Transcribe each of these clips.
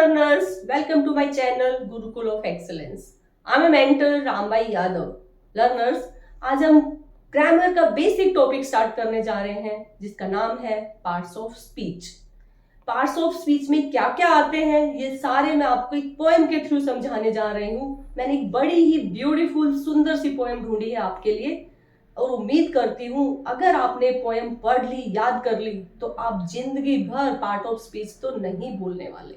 learners, welcome to my channel Gurukul of Excellence. I'm a mentor Rambai Yadav. Learners, आज हम grammar का basic topic start करने जा रहे हैं जिसका नाम है parts of speech. Parts of speech में क्या क्या आते हैं ये सारे मैं आपको एक पोएम के थ्रू समझाने जा रही हूँ. मैंने एक बड़ी ही ब्यूटीफुल सुंदर सी पोएम ढूंढी है आपके लिए और उम्मीद करती हूँ अगर आपने पोएम पढ़ ली, याद कर ली तो आप जिंदगी भर पार्ट ऑफ स्पीच तो नहीं भूलने वाले.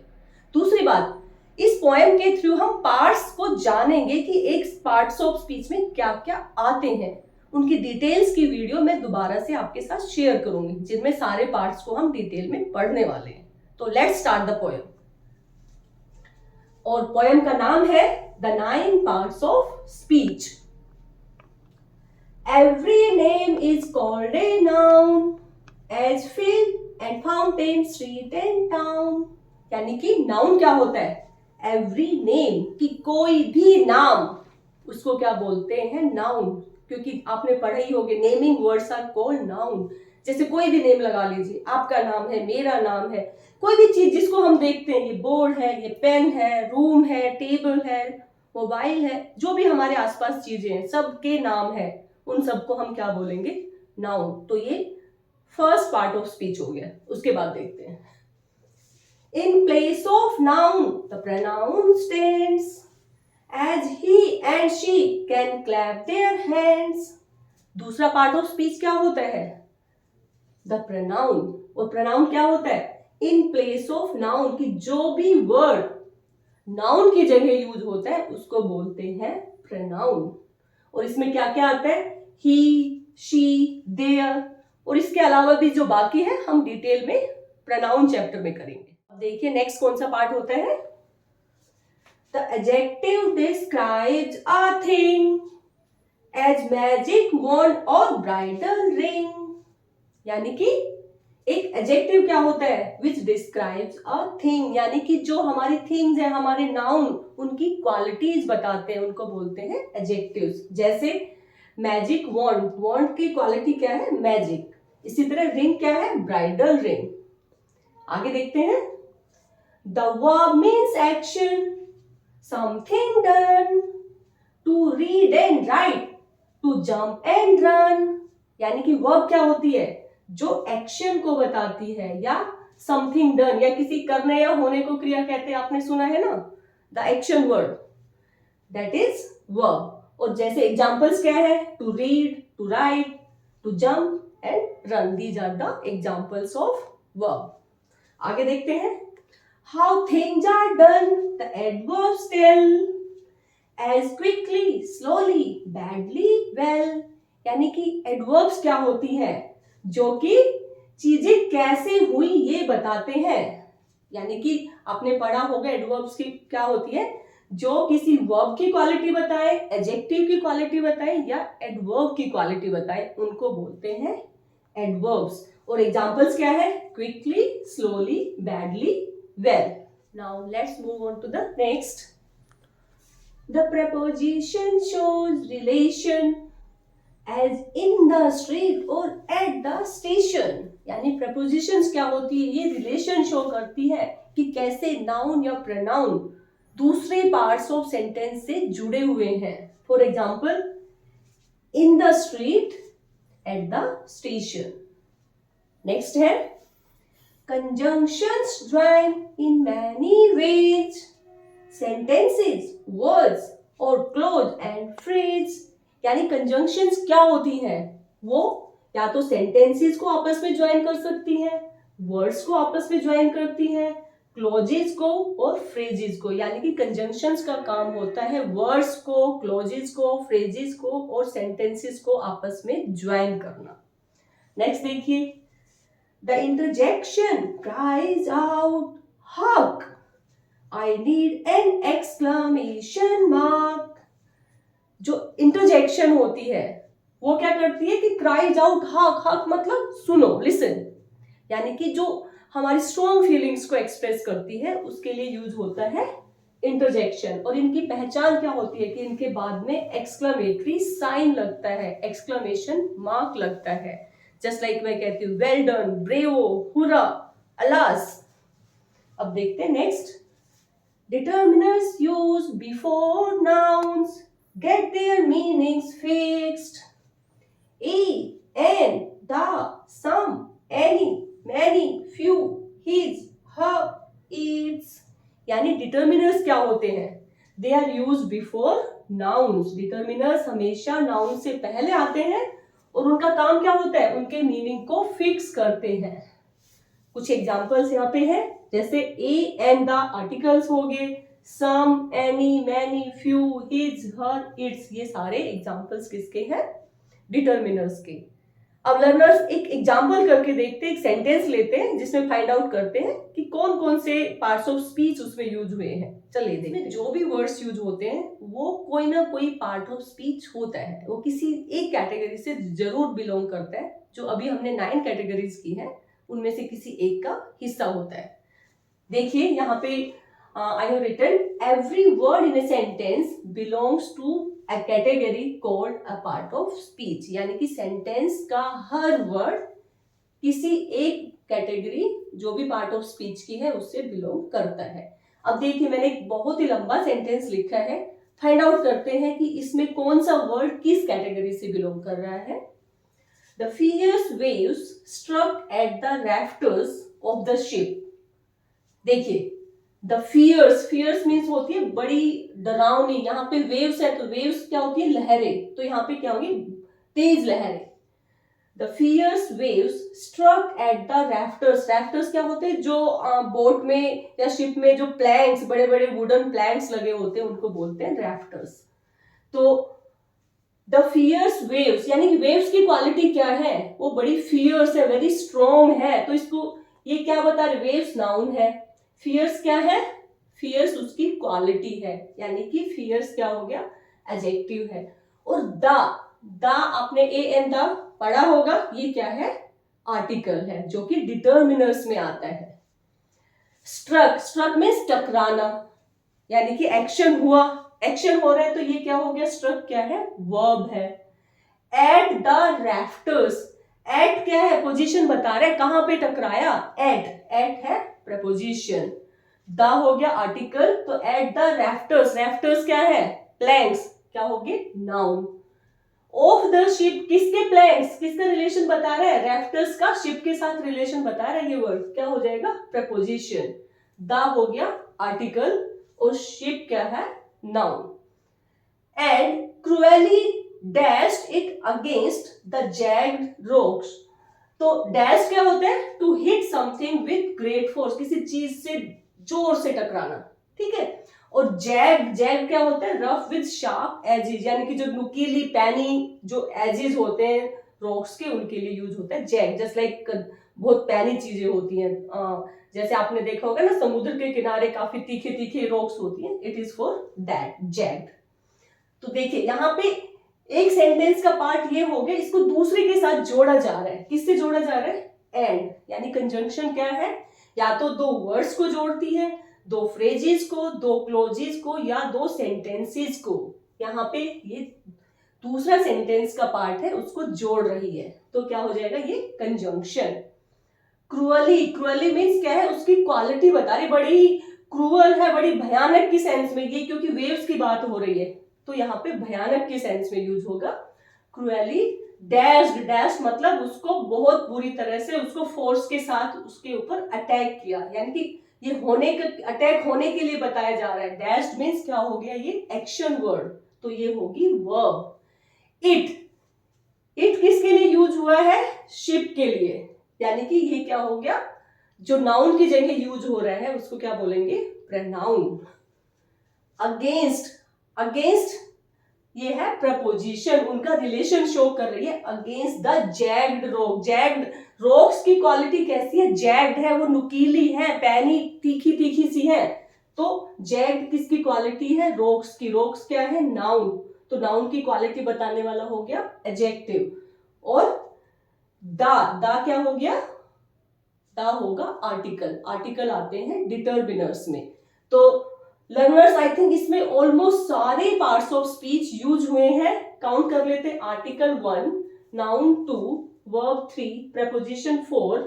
दूसरी बात, इस पोएम के थ्रू हम पार्ट्स को जानेंगे कि एक पार्ट्स ऑफ स्पीच में क्या क्या आते हैं. उनकी डिटेल्स की वीडियो मैं दोबारा से आपके साथ शेयर करूंगी जिनमें सारे पार्ट्स को हम डिटेल में पढ़ने वाले हैं. तो लेट्स स्टार्ट द पोएम. और पोएम का नाम है the 9 parts of speech. Every name is called a noun, as field and fountain, street and town. यानी कि नाउन क्या होता है? Every name, कि कोई भी नाम, उसको क्या बोलते हैं? नाउन. क्योंकि आपने पढ़ा ही होगा naming words are called noun. जैसे कोई भी नेम लगा लीजिए, आपका नाम है, मेरा नाम है, कोई भी चीज जिसको हम देखते हैं, ये बोर्ड है, ये पेन है, रूम है, टेबल है, मोबाइल है, जो भी हमारे आसपास चीजें हैं सबके नाम है, उन सबको हम क्या बोलेंगे? नाउन. तो ये फर्स्ट पार्ट ऑफ स्पीच हो गया. उसके बाद देखते हैं. In place of noun the pronoun stands as he and she can clap their hands. दूसरा पार्ट ऑफ स्पीच क्या होता है? The pronoun. और प्रोनाउन क्या होता है? इन प्लेस ऑफ नाउन, की जो भी वर्ड नाउन की जगह यूज होता है उसको बोलते हैं प्रोनाउन. और इसमें क्या क्या आता है? ही, शी, देयर. और इसके अलावा भी जो बाकी है हम डिटेल में प्रोनाउन चैप्टर में करेंगे. अब देखिए नेक्स्ट कौन सा पार्ट होता है? The adjective describes a thing as magic wand और ब्राइडल रिंग. यानी कि एक एडजेक्टिव क्या होता है? विच डिस्क्राइब्स अ थिंग, यानी कि जो हमारी थिंग्स है, हमारे नाउन, उनकी क्वालिटीज बताते हैं, उनको बोलते हैं एडजेक्टिव्स. जैसे मैजिक वॉन्ड, वॉन्ड की क्वालिटी क्या है? मैजिक. इसी तरह रिंग क्या है? Bridal ring. आगे देखते हैं. The verb means action, something done, to read and write, to jump and run. यानी कि वर्ब क्या होती है? जो एक्शन को बताती है, या समथिंग डन, या किसी करने या होने को क्रिया कहते हैं. आपने सुना है ना, the action word, that is verb. और जैसे एग्जांपल्स क्या है? To read, to write, to jump and run. These are the examples of verb. आगे देखते हैं. How things are done the adverbs tell, as quickly, slowly, badly, well. यानी कि adverbs क्या होती हैं? जो कि चीजें कैसे हुई ये बताते हैं. यानी कि आपने पढ़ा होगा एडवर्ब्स की क्या होती है? जो किसी वर्ब की क्वालिटी बताए, एडजेक्टिव की क्वालिटी बताए, या एडवर्ब की क्वालिटी बताए, उनको बोलते हैं एडवर्ब्स. और एग्जांपल्स क्या है? Quickly, slowly, badly, well. Now let's move on to the next. The preposition shows relation as in the street or at the station. यानी prepositions क्या होती है? ये relation शो करती है कि कैसे नाउन या pronoun दूसरे parts of sentence से जुड़े हुए हैं. For example, in the street, at the station. Next है conjunctions join in many ways, sentences, words or clause and phrase. यानी कंजंक्शंस क्या होती हैं? वो या तो सेंटेंसेस को आपस में ज्वाइन कर सकती हैं, वर्ड्स को आपस में ज्वाइन करती हैं, क्लोजेस को और फ्रेजेस को. यानी कि कंजंक्शंस का काम होता है वर्ड्स को, क्लोजेस को, फ्रेजेस को और सेंटेंसेस को आपस में ज्वाइन करना. नेक्स्ट देखिए. द इंटरजेक्शन क्राइज आउट, हक, I need an exclamation mark. जो इंटरजेक्शन होती है वो क्या करती है कि क्राइज आउट, हक, हक मतलब सुनो, लिसन. यानी कि जो हमारी स्ट्रॉन्ग फीलिंग्स को एक्सप्रेस करती है उसके लिए यूज होता है इंटरजेक्शन. और इनकी पहचान क्या होती है कि इनके बाद में एक्सक्लेमेटरी साइन लगता है, एक्सक्लेमेशन मार्क लगता है. जस्ट लाइक मैं कहती हूँ वेल डन, ब्रेवो, हुरा, अलास. अब देखते हैं next. Determiners used before nouns get their meanings fixed. A, and, the, some, any, many, few, his, her, its. यानी डिटर्मिनर्स क्या होते हैं? They are use before nouns. Determiners हमेशा नाउन से पहले आते हैं और उनका काम क्या होता है? उनके मीनिंग को फिक्स करते हैं. कुछ एग्जांपल्स यहाँ पे हैं, जैसे ए एंड द आर्टिकल्स हो गए, some, any, many, few, his, her, its. ये सारे एग्जांपल्स किसके हैं? डिटर्मिनर्स के. अब लर्नर्स एक एग्जांपल करके देखते हैं, एक सेंटेंस लेते हैं जिसमें फाइंड आउट करते हैं कि कौन कौन से पार्ट्स ऑफ स्पीच उसमें यूज हुए हैं. चलिए देखते हैं. जो भी वर्ड्स यूज होते हैं वो कोई ना कोई पार्ट ऑफ स्पीच होता है, वो किसी एक कैटेगरी से जरूर बिलोंग करता है. जो अभी हमने 9 कैटेगरीज की है उनमें से किसी एक का हिस्सा होता है. देखिए यहाँ पे I have written every word in a sentence belongs to a category called a part of speech. यानी कि सेंटेंस का हर वर्ड किसी एक कैटेगरी जो भी पार्ट ऑफ स्पीच की है उससे बिलोंग करता है. अब देखिए मैंने एक बहुत ही लंबा सेंटेंस लिखा है. फाइंड आउट करते हैं कि इसमें कौन सा वर्ड किस कैटेगरी से बिलोंग कर रहा है. The fierce waves struck at the rafters of the ship. देखिए द फियर्स, फियर्स मीन्स होती है बड़ी डरावनी. यहाँ पे वेव्स है तो वेव्स क्या होती है? लहरें. तो यहाँ पे क्या होगी? तेज लहरें. The fierce waves struck at the rafters. Rafters क्या होते हैं? जो बोट में या शिप में जो प्लैंक्स, बड़े बड़े वुडन प्लैंक्स लगे होते हैं उनको बोलते हैं रैफ्टर्स. तो द फियर्स वेव्स यानी कि वेव्स की क्वालिटी क्या है? वो बड़ी फियर्स है, वेरी स्ट्रॉन्ग है. तो इसको ये क्या बता रहे? वेव्स नाउन है. फियर्स क्या है? फियर्स उसकी क्वालिटी है, यानी कि फियर्स क्या हो गया? एडजेक्टिव है. और द आपने ए एंड द पढ़ा होगा, ये क्या है? आर्टिकल है जो कि डिटर्मिनर्स में आता है. स्ट्रक, स्ट्रक में टकराना यानी कि एक्शन हुआ, एक्शन हो रहा है तो ये क्या हो गया? स्ट्रक क्या है? वर्ब है. एट द रैफ्टर्स, एट क्या है? पोजीशन बता रहा है कहां पे टकराया. एट है प्रपोजिशन. द हो गया आर्टिकल. तो एट द रैफ्टर्स, रैफ्टर्स क्या है? प्लैंक्स. क्या हो गए? नाउन. ऑफ द शिप, किसके प्लैंक्स? किसका रिलेशन बता रहा है? रैफ्टर्स का शिप के साथ रिलेशन बता रहा है. ये वर्ड क्या हो जाएगा? प्रपोजिशन. द हो गया आर्टिकल और शिप क्या है? Noun. And cruelly dashed it against the jagged rocks. तो डैश क्या होता है? To hit something with great force, किसी चीज से जोर से टकराना. ठीक है. और जैग, जैग क्या होता है? रफ विद शार्प एजेस, यानी कि जो नुकीली पैनी जो एजेस होते हैं रॉक्स के उनके लिए यूज होता है जैग. जस्ट लाइक बहुत पैनी चीजें होती हैं, जैसे आपने देखा होगा ना समुद्र के किनारे काफी तीखे तीखे रॉक्स होती हैं. It is for that, zag. तो देखिए यहाँ पे एक सेंटेंस का पार्ट ये हो गया, इसको दूसरे के साथ जोड़ा जा रहा है. किससे जोड़ा जा रहा है? एंड. यानी कंजंक्शन क्या है? या तो दो वर्ड्स को जोड़ती है, दो फ्रेजेस को, दो क्लोजेस को, या दो सेंटेंसेस को. यहाँ पे ये दूसरा सेंटेंस का पार्ट है उसको जोड़ रही है, तो क्या हो जाएगा? ये कंजंक्शन. क्रूअली, क्रूअली मीन्स क्या है? उसकी क्वालिटी बता रही, बड़ी क्रूअल है, बड़ी भयानक की सेंस में. ये क्योंकि वेव्स की बात हो रही है तो यहाँ पे भयानक के सेंस में यूज होगा. क्रूएली डैश्ड, डैश मतलब उसको बहुत बुरी तरह से, उसको फोर्स के साथ उसके ऊपर अटैक किया, यानी कि ये होने का, अटैक होने के लिए बताया जा रहा है. डैश्ड मीन्स क्या हो गया? ये एक्शन वर्ड, तो ये होगी वर्ब. इट, इट किसके लिए यूज हुआ है? शिप के लिए. यानी कि ये क्या हो गया? जो नाउन की जगह यूज हो रहा है उसको क्या बोलेंगे? प्रोनाउन. अगेंस्ट, अगेंस्ट ये है प्रपोजिशन, उनका रिलेशन शो कर रही है. अगेंस्ट द जैग्ड रॉक, जैग्ड रॉक्स की क्वालिटी कैसी है? जैग्ड है, वो नुकीली है, पैनी, तीखी तीखी सी है. तो जैग्ड किसकी क्वालिटी है? रॉक्स की. रॉक्स क्या है? नाउन. तो नाउन की क्वालिटी बताने वाला हो गया एडजेक्टिव. और द क्या हो गया? द होगा आर्टिकल. आर्टिकल आते हैं डिटर्मिनर्स में. तो लर्नर्स आई थिंक इसमें ऑलमोस्ट सारे पार्ट्स ऑफ स्पीच यूज हुए हैं. काउंट कर लेते हैं. Article 1, noun 2, verb 3, preposition 4,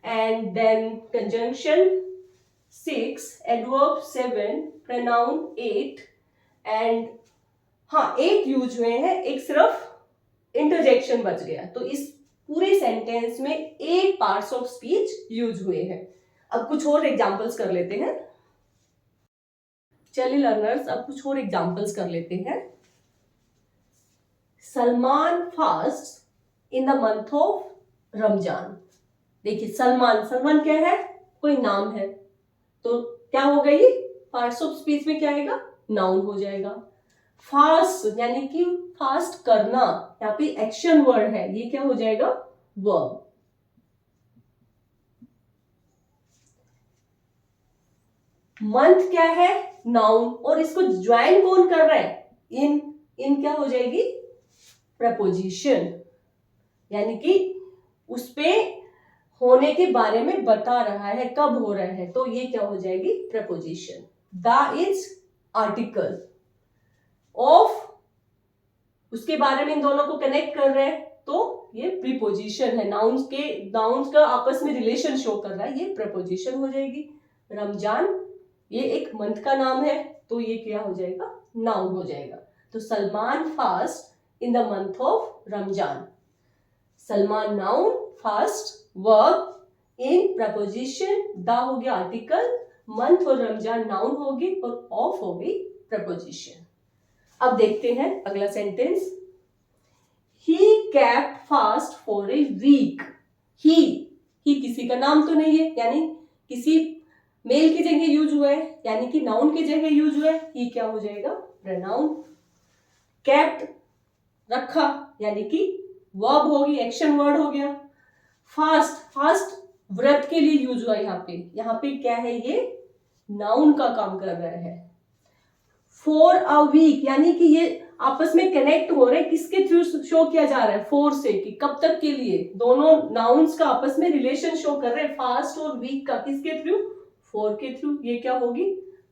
and then conjunction 6, 6, adverb 7, pronoun 8 and हाँ 8 यूज हुए हैं, एक सिर्फ इंटरजेक्शन बच गया। तो इस पूरे सेंटेंस में 8 पार्ट्स ऑफ स्पीच यूज हुए हैं। अब कुछ और एग्जांपल्स कर लेते हैं। चलिए लर्नर्स, अब कुछ और एग्जांपल्स कर लेते हैं। Salman fast in the month of Ramzan. देखिए सलमान क्या है, कोई नाम है, तो क्या होगा ये पार्ट्स ऑफ स्पीच में क्या आएगा, नाउन हो जाएगा। फास्ट यानी कि फास्ट करना, यहाँ पे एक्शन वर्ड है, ये क्या हो जाएगा, वर्ब। मंथ क्या है, नाउन, और इसको ज्वाइन कौन कर रहा है, इन क्या हो जाएगी, प्रपोजिशन, यानी कि उस पे होने के बारे में बता रहा है, कब हो रहा है, तो ये क्या हो जाएगी, preposition. The is article of, उसके बारे में इन दोनों को कनेक्ट कर रहे हैं, तो ये प्रीपोजिशन है। नाउन्स का आपस में रिलेशन शो कर रहा है, ये प्रपोजिशन हो जाएगी। रमजान ये एक मंथ का नाम है, तो ये क्या हो जाएगा, नाउन हो जाएगा। तो Salman fast in the month of Ramzan. Salman noun, fast verb, in preposition, the हो गया आर्टिकल, मंथ और रमजान नाउन होगी, और ऑफ हो गई प्रपोजिशन। अब देखते हैं अगला sentence. He kept fast for a week. ही किसी का नाम तो नहीं है, यानी किसी मेल की जगह यूज हुआ है, यानी कि नाउन की जगह यूज हुआ है, ही क्या हो जाएगा, प्रोनाउन। kept रखा, यानी कि वर्ब होगी, एक्शन वर्ड हो गया। फास्ट व्रत के लिए यूज हुआ यहाँ पे क्या है, ये नाउन का काम कर रहा है। फॉर अ वीक, यानी कि ये आपस में कनेक्ट हो रहे हैं, किसके थ्रू शो किया जा रहा है, फोर से, कि कब तक के लिए, दोनों नाउन्स का आपस में रिलेशन शो कर रहे हैं, फास्ट और वीक का, किसके थ्रू, फोर के थ्रू, ये क्या होगी,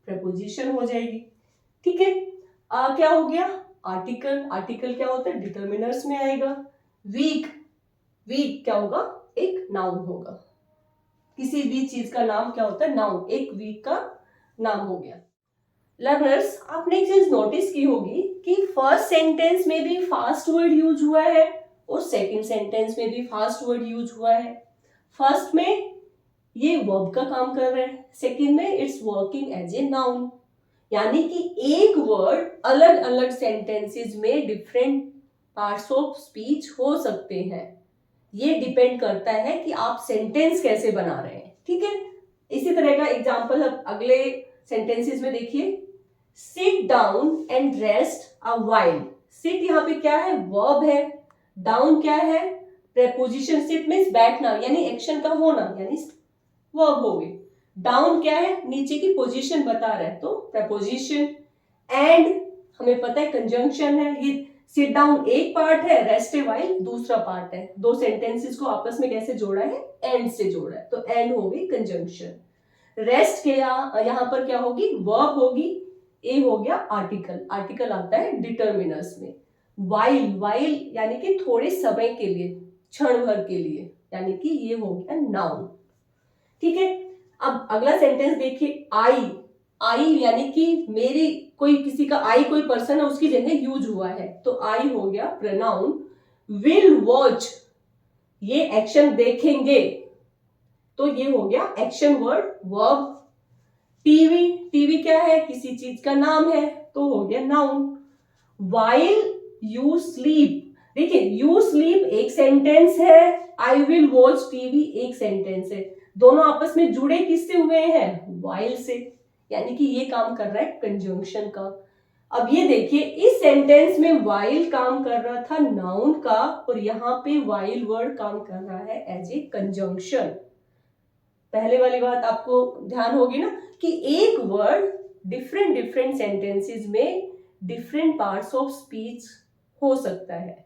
प्रपोजिशन हो जाएगी। ठीक है, क्या हो गया, आर्टिकल क्या होता है, डिटर्मिनर्स में आएगा। वीक क्या होगा, एक नाउन होगा, किसी भी चीज का नाम क्या होता है, नाउन, एक वीक का नाम हो गया। लर्नर्स, आपने एक चीज नोटिस की होगी कि फर्स्ट सेंटेंस में भी फास्ट वर्ड यूज हुआ है और सेकंड सेंटेंस में भी फास्ट वर्ड यूज हुआ है। फर्स्ट में ये वर्ब का काम कर रहा है, सेकंड में it's working as a noun, यानी कि एक वर्ड अलग अलग सेंटेंसेस में डिफरेंट पार्ट्स ऑफ स्पीच हो सकते हैं। ये डिपेंड करता है कि आप सेंटेंस कैसे बना रहे हैं। ठीक है, इसी तरह का एग्जांपल अब अगले सेंटेंसेस में देखिए। Sit down and rest a while. Sit यहाँ पे क्या है, वर्ब है, डाउन क्या है, प्रेपोजिशन। सिट मींस बैठना, यानी एक्शन का होना, यानी वर्ब हो गई। डाउन क्या है, नीचे की पोजीशन बता रहा है, तो प्रपोजिशन। एंड हमें पता है कंजंक्शन है, ये सिट डाउन एक पार्ट है, रेस्ट ए व्हाइल दूसरा पार्ट है। दो सेंटेंसेस को आपस में कैसे जोड़ा है, एंड से जोड़ा है, तो एंड हो गई कंजंक्शन। रेस्ट के यहाँ पर क्या होगी, वर्ब होगी, ए हो गया आर्टिकल आता है डिटर्मिनर्स में। वाइल यानी कि थोड़े समय के लिए, क्षण भर के लिए, यानी कि ये हो गया नाउन। ठीक है, अब अगला सेंटेंस देखिए। आई यानी कि मेरी, कोई किसी का आई कोई पर्सन है उसकी जगह यूज हुआ है, तो आई हो गया प्रोनाउन। विल वॉच, ये एक्शन देखेंगे, तो ये हो गया एक्शन वर्ड, वर्ब। टीवी क्या है, किसी चीज का नाम है, तो हो गया नाउन। वाइल यू स्लीप, देखिए यू स्लीप एक सेंटेंस है, आई विल वॉच टीवी एक सेंटेंस है, दोनों आपस में जुड़े किससे हुए हैं, वाइल से, यानी कि ये काम कर रहा है कंजंक्शन का। अब ये देखिए, इस सेंटेंस में वाइल काम कर रहा था नाउन का, और यहाँ पे वाइल वर्ड काम कर रहा है एज ए कंजंक्शन। पहले वाली बात आपको ध्यान होगी ना कि एक वर्ड डिफरेंट सेंटेंसेस में डिफरेंट पार्ट्स ऑफ स्पीच हो सकता है।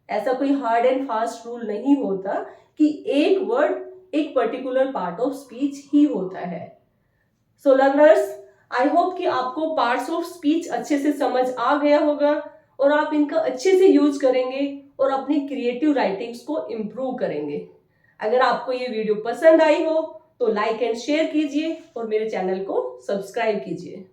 ऐसा कोई हार्ड एंड फास्ट रूल नहीं होता कि एक वर्ड एक पर्टिकुलर पार्ट ऑफ स्पीच ही होता है। सो लर्नर्स, आई होप कि आपको पार्ट्स ऑफ स्पीच अच्छे से समझ आ गया होगा और आप इनका अच्छे से यूज करेंगे और अपनी क्रिएटिव राइटिंग्स को इम्प्रूव करेंगे। अगर आपको ये वीडियो पसंद आई हो तो लाइक एंड शेयर कीजिए और मेरे चैनल को सब्सक्राइब कीजिए।